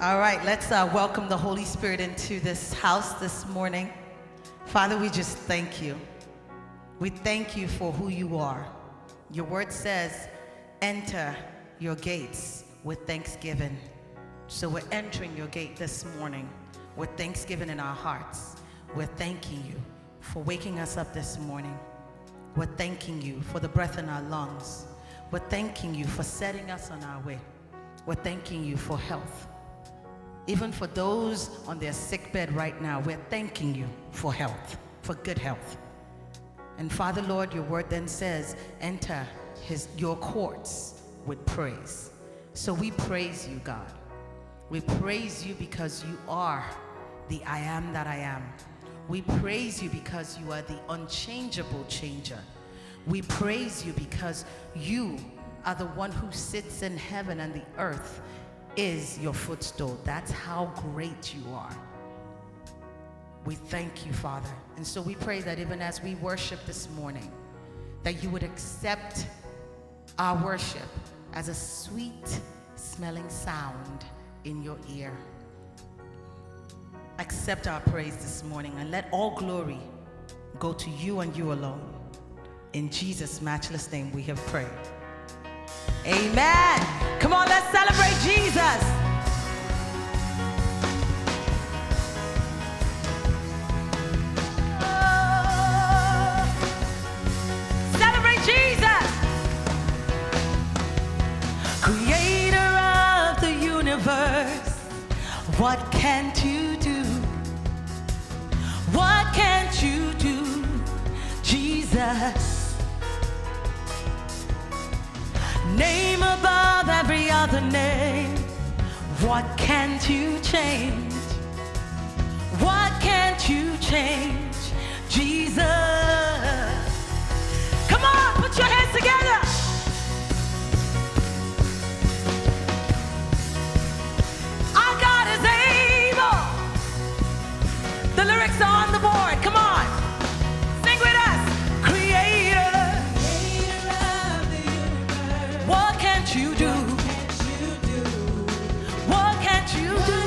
All right, let's welcome the Holy Spirit into this house this morning. Father, we just thank you. We thank you for who you are. Your word says, enter your gates with thanksgiving. So we're entering your gate this morning with thanksgiving in our hearts. We're thanking you for waking us up this morning. We're thanking you for the breath in our lungs. We're thanking you for setting us on our way. We're thanking you for health. Even for those on their sick bed right now, we're thanking you for health, for good health. And Father, Lord, your word then says, enter your courts with praise. So we praise you, God. We praise you because you are the I am that I am. We praise you because you are the unchangeable changer. We praise you because you are the one who sits in heaven and the earth is your footstool. That's how great you are. We thank you, Father. And so we pray that even as we worship this morning, that you would accept our worship as a sweet smelling sound in your ear. Accept our praise this morning and let all glory go to you and you alone. In Jesus' matchless name we have prayed. Amen. Come on, let's celebrate Jesus. Celebrate Jesus. Creator of the universe, what can't you do? What can't you do, Jesus? Name above every other name. What can't you change? What can't you change, Jesus? Come on, put your hands together. Our God is able. The lyrics are on the board. Come on, sing with us. Creator. What can't you do? What can't you do?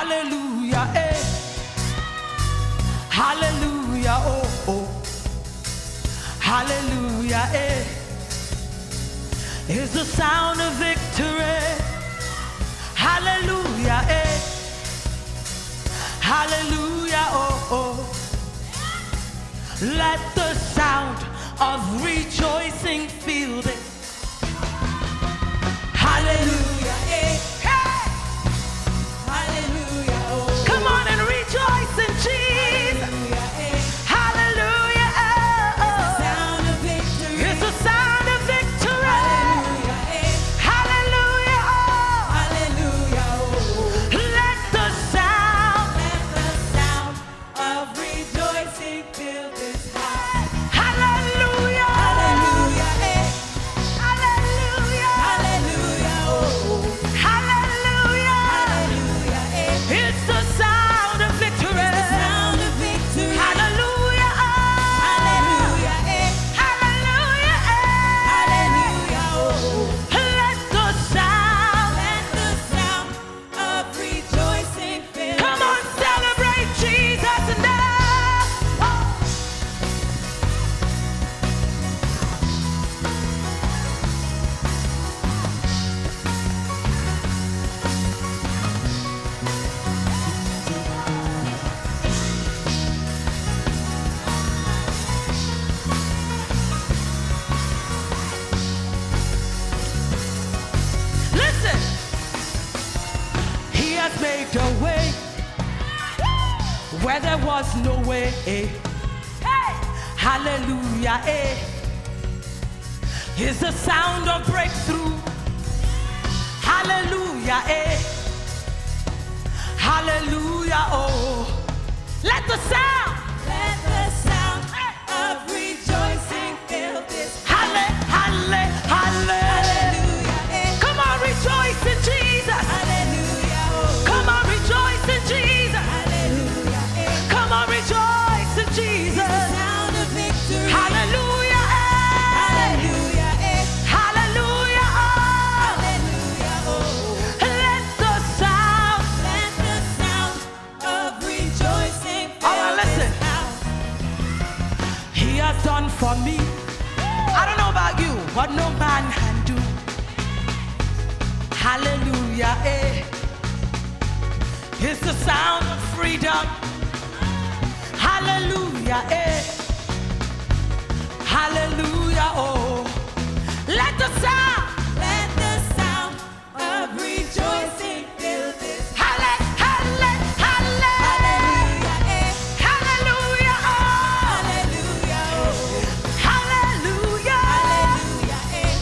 Hallelujah, eh. Hallelujah, oh, oh. Hallelujah, eh. Is the sound of victory. Hallelujah, eh. Hallelujah, oh, oh. Let the sound of rejoicing fill it. Hallelujah, eh. Hey. Hallelujah, oh. Come on and rejoice in Jesus. Hallelujah, eh. Hallelujah, oh, oh. It's the sound of victory. It's the sound of victory. Hallelujah, eh. Hallelujah, oh. Hallelujah, oh. Let the sound of rejoicing fill this house. Hallelujah. Hallelujah, eh. Hallelujah. Hallelujah, oh. Hallelujah. Hallelujah, eh. It's the sound of victory. It's the sound of victory. Hallelujah, oh. Hallelujah, eh. Hallelujah, eh. Hallelujah, oh. Let the sound of rejoicing fill. Come on, celebrate Jesus now. Oh. Listen, he has made a way where there was no way. Hey, hallelujah, eh. Is the sound of breakthrough. Hallelujah, eh. Hallelujah, oh. Let the sound of rejoicing fill this. Halle, halle, halle. Hallelujah, eh. Come on, rejoice in Jesus. Hallelujah, oh. Come on, rejoice in Jesus. Hallelujah, eh. Come on, rejoice in Jesus. It's the sound of victory. Hallelujah, eh. Hallelujah, eh. Hallelujah, oh. Hallelujah, oh. Let the sound of rejoicing fill. All right, listen. This house. He has done for me. I don't know about you, what no man can do. Hallelujah, eh. It's the sound of freedom. Hallelujah, eh. Hallelujah, oh. Let the sound of rejoicing fill this. Halle, halle, halle. Hallelujah, eh. Hallelujah, oh. Hallelujah, oh. Hallelujah. Hallelujah, eh.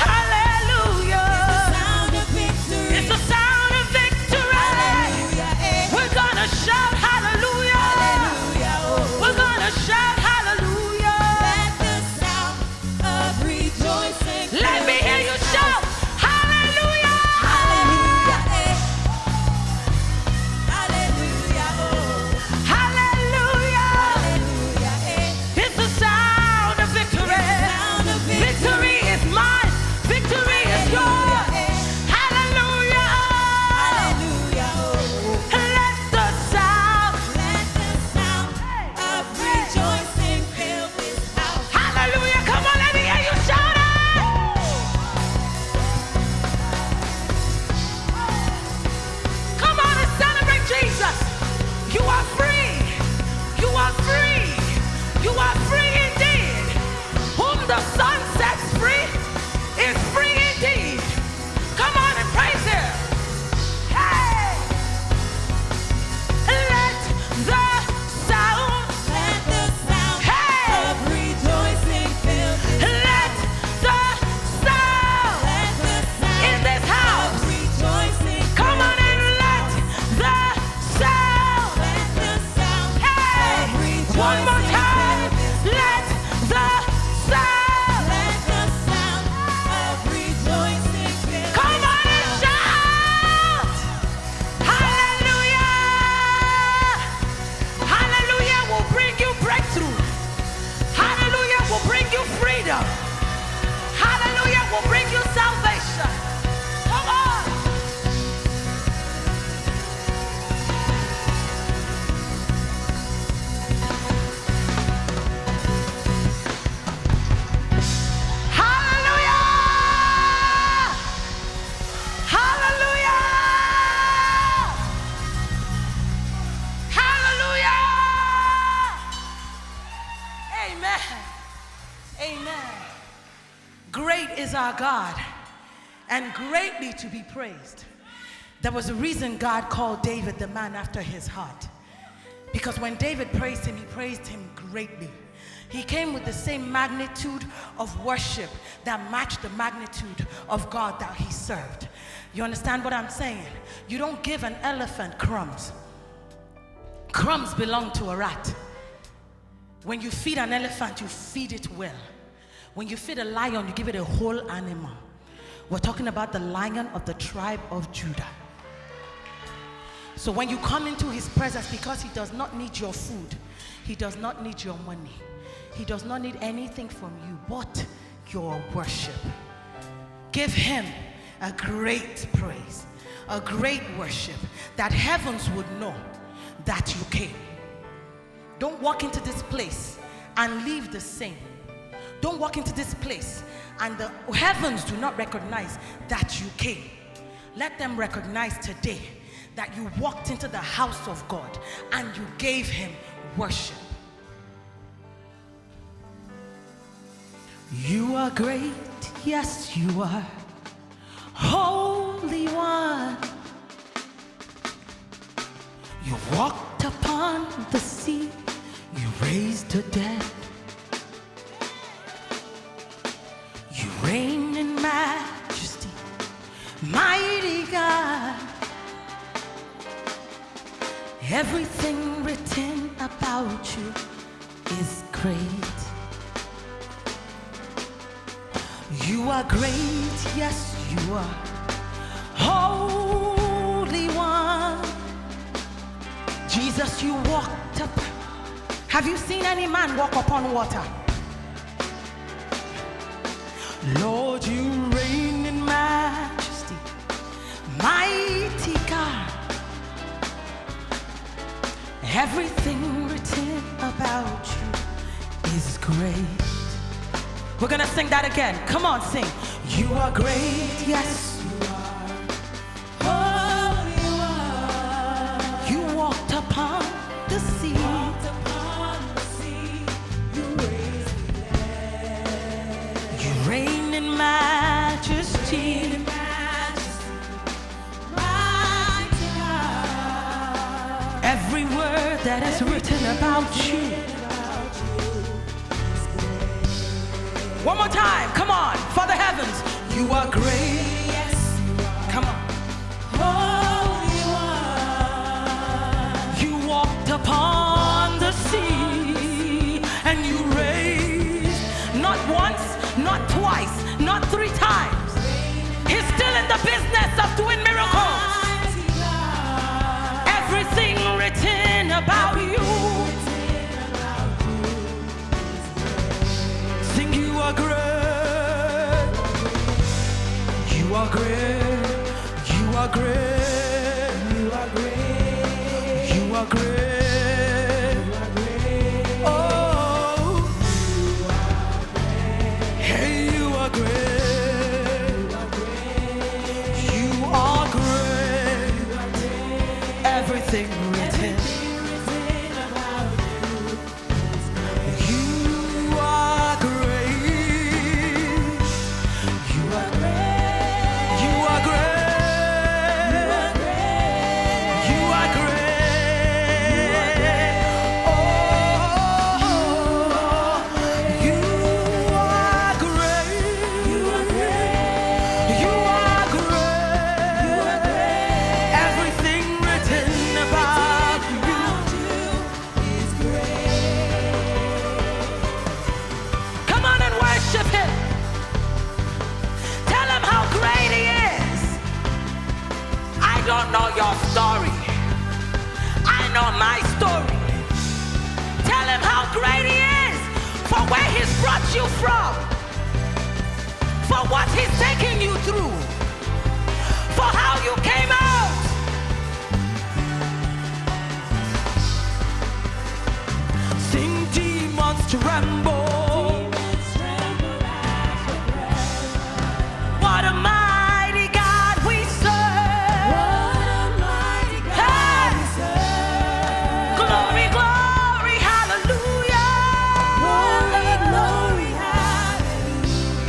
Hallelujah. It's the sound of victory. It's the sound of victory. Hallelujah, eh. We're gonna shout hallelujah. Hallelujah, oh. We're gonna shout hallelujah. Let the sound of rejoicing. Let me hear you shout hallelujah. Hallelujah, eh. Hallelujah, oh. Hallelujah. Hallelujah, eh. It's the sound of victory. It's the sound of victory. Victory is mine. Victory is yours. Hallelujah. Hallelujah, oh. Let the sound of rejoicing fill this house. Hallelujah. Come on, let me hear you shout it. Come on and celebrate Jesus. You are free. You are free. You are free indeed. Whom the Son sets free is free indeed. Come on and praise Him. Hey! Let the sound hey! of rejoicing fill this. Let the sound in this house. Come on and let the sound. Hey! One more time. Let the sound Great is our God, and greatly to be praised. There was a reason God called David the man after his heart. Because when David praised him, he praised him greatly. He came with the same magnitude of worship that matched the magnitude of God that he served. You understand what I'm saying? You don't give an elephant crumbs. Crumbs belong to a rat. When you feed an elephant, you feed it well. When you feed a lion, you give it a whole animal. We're talking about the Lion of the tribe of Judah. So when you come into his presence, because he does not need your food, he does not need your money, he does not need anything from you but your worship. Give him a great praise, a great worship, that heavens would know that you came. Don't walk into this place and leave the same. Don't walk into this place and the heavens do not recognize that you came. Let them recognize today that you walked into the house of God and you gave him worship. You are great, yes you are, Holy One. You walked upon the sea, you raised the dead. You reign in majesty, mighty God. Everything written about you is great. You are great, yes you are, Holy One. Jesus, you walked up. Have you seen any man walk upon water? Lord, you reign in majesty, mighty God. Everything written about you is great. We're gonna sing that again. Come on, sing. You are great, yes you are, Holy One. You walked upon the sea. You raised the dead. You reign in majesty. Every word that is written about you. One more time, come on, for the heavens. You are great. Yes, come on. Holy One. You walked upon the sea and you raised, not once, not twice, not 3 times. He's still in the business of doing miracles. Everything written about you. Sing, you are great. You are great. You are great. You are great. You are great. You are great. Oh, you are great. Hey, you are great. You are great. You are great. Everything written. You are great. You are great. You are great. You are great. Oh, you are great. You are great. You are great. You are great. Everything written about you is great. Come on and worship him. Tell him how great he is. I don't know your story. I know my story. Tell him how great he is for where he's brought you from, for what he's taking you through, for how you came out. Sing, demons tremble. What a mighty God we serve. What a mighty God we serve. Glory, glory, hallelujah. Glory, glory, hallelujah.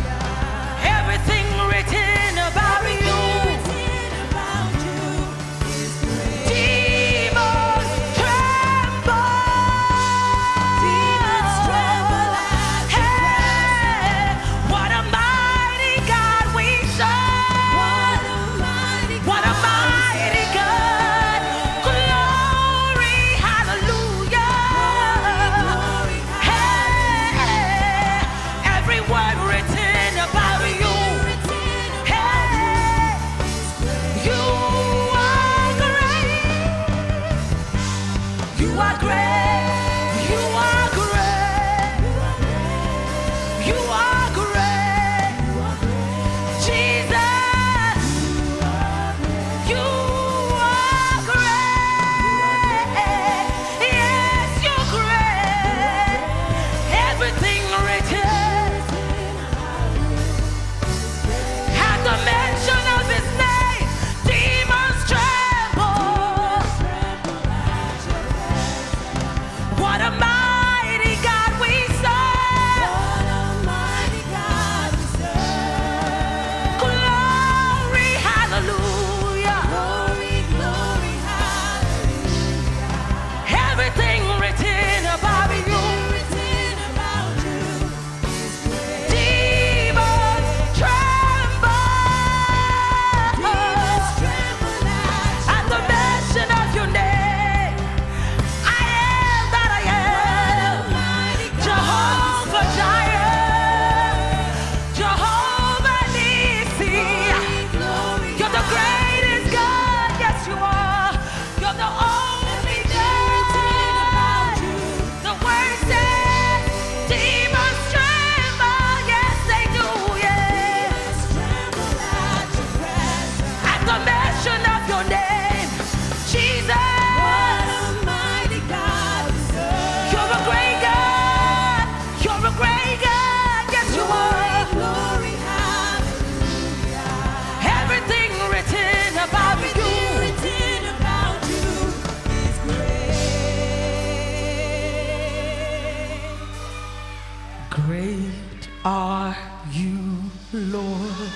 Lord.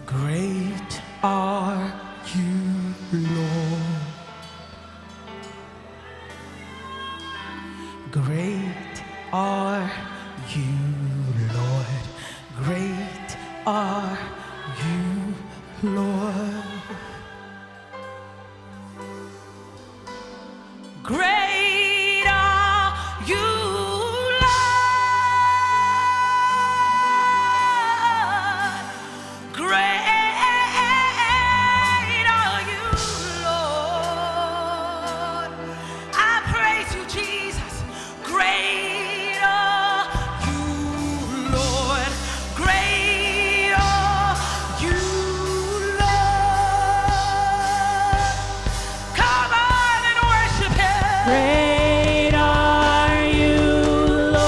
Great are you, Lord. Great are you, Lord. Great are you, Lord. Great are you, Lord. Great are you, Lord. I praise you, Jesus. Great are you, Lord. Great are you, Lord. Come on and worship him. Great are you, Lord.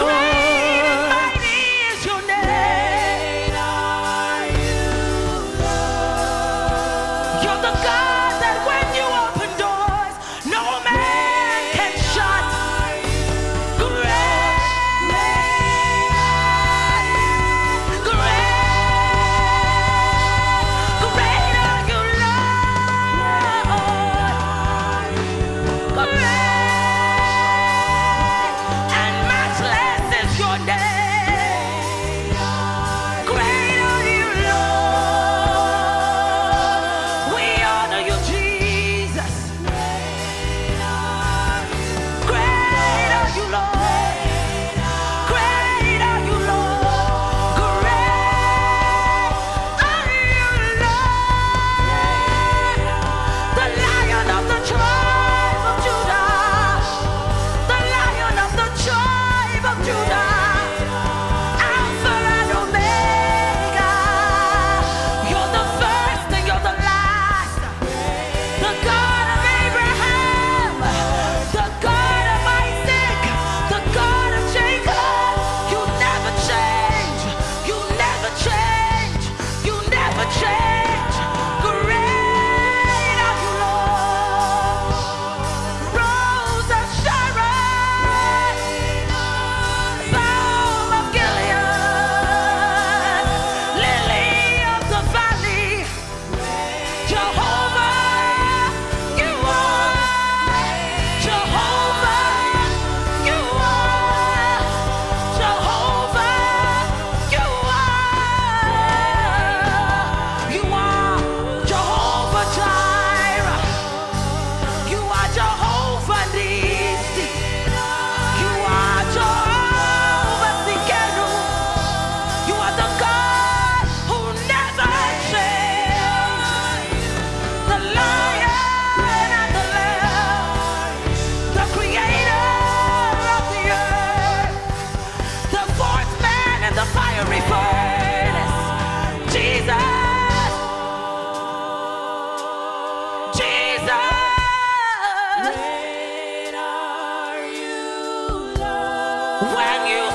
Great and mighty is your name. Great are you, Lord. You're the God that when you open doors, no man can shut. Great, great are you, Lord. Great and matchless is your name. Great are you, Lord. We honor you, Jesus. Great are you, Lord. Great are you, Lord. Great are you, Lord. The Lion of the tribe of Judah. The Lion of the tribe of Judah. Alpha and Omega. You're the first and you're the last. The God of Abraham, the God of Isaac, the God of Jacob. You never change. You never change. You never change. Great are you, Lord. Rose of Sharon, Balm of Gilead, Lily of the Valley. Jehovah, you are. Jehovah, you are. Jehovah, you are. You are Jehovah Jireh. You are Jehovah Nissi. You are Jehovah Tsidkenu. You are the God who never changes. The Lion and the Lamb, the Creator of the earth, the fourth man in the fiery furnace. Jesus, Jesus. Great are you, Lord. When you